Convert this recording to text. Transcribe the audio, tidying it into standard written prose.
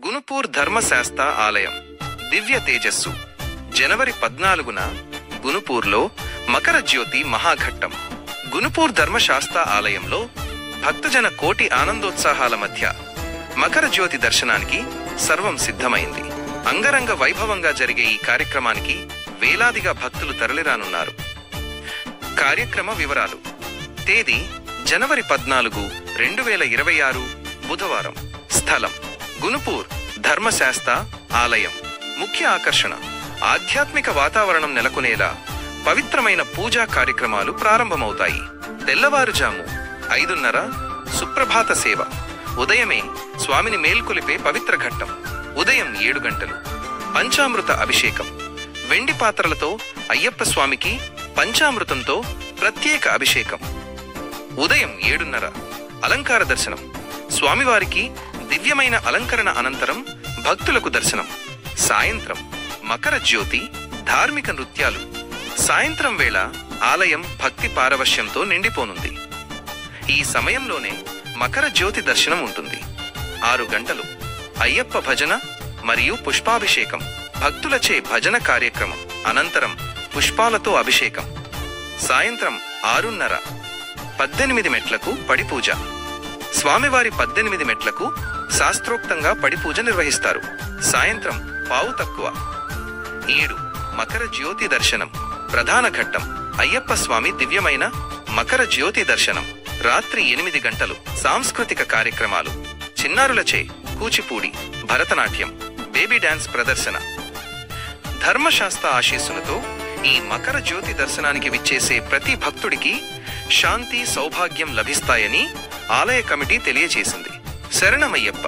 గునుపూర్ ధర్మశాస్త ఆలయం దివ్య తేజస్సు. జనవరి 14న గునుపూర్లో మకర జ్యోతి మహాఘట్టం. గునుపూర్ ధర్మశాస్త ఆలయంలో భక్తజన కోటి ఆనందోత్సాహాల మధ్య మకర జ్యోతి దర్శనానికి సర్వం సిద్ధమైంది. అంగరంగ వైభవంగా జరిగే ఈ కార్యక్రమానికి వేలాదిగా భక్తులు తరలిరానున్నారు. కార్యక్రమ వివరాలు: తేదీ జనవరి 14, 2026 బుధవారం. స్థలం గునుపూర్ ధర్మశాస్త ఆలయం. ముఖ్య ఆకర్షణ ఆధ్యాత్మిక వాతావరణం నెలకొనేలా పవిత్రమైన పూజా కార్యక్రమాలు ప్రారంభమవుతాయి. తెల్లవారుజాము 5:30 సుప్రభాత సేవ. ఉదయమే స్వామిని మేల్కొలిపే పవిత్ర ఘట్టం. ఉదయం 7 గంటలు పంచామృత అభిషేకం. వెండి పాత్రలతో అయ్యప్ప స్వామికి పంచామృతంతో ప్రత్యేక అభిషేకం. ఉదయం 7:30 అలంకార దర్శనం. స్వామివారికి దివ్యమైన అలంకరణ అనంతరం భక్తులకు దర్శనం. సాయంత్రం మకర జ్యోతి ధార్మిక నృత్యాలు. సాయంత్రం వేళ ఆలయం భక్తి పారవశ్యంతో నిండిపోనుంది. ఈ సమయంలోనే మకర జ్యోతి దర్శనం ఉంటుంది. 6 గంటలు అయ్యప్ప భజన మరియు పుష్పాభిషేకం. భక్తులచే భజన కార్యక్రమం అనంతరం పుష్పాలతో అభిషేకం. సాయంత్రం 6:30 18 మెట్లకు పడిపూజ. స్వామివారి 18 మెట్లకు శాస్త్రోక్తంగా పడిపూజ నిర్వహిస్తారు. సాయంత్రం 7:15 మకర జ్యోతి దర్శనం. ప్రధాన ఘట్టం అయ్యప్ప స్వామి దివ్యమైన మకర జ్యోతి దర్శనం. రాత్రి 8 గంటలు సాంస్కృతిక కార్యక్రమాలు. చిన్నారులచే కూచిపూడి, భరతనాట్యం, బేబీ డాన్స్ ప్రదర్శన. ధర్మశాస్త్ర ఆశీస్సులతో ఈ మకర జ్యోతి దర్శనానికి విచ్చేసే ప్రతి భక్తుడికి శాంతి, సౌభాగ్యం లభిస్తాయని ఆలయ కమిటీ తెలియజేసింది. శరణమయ్యప్ప.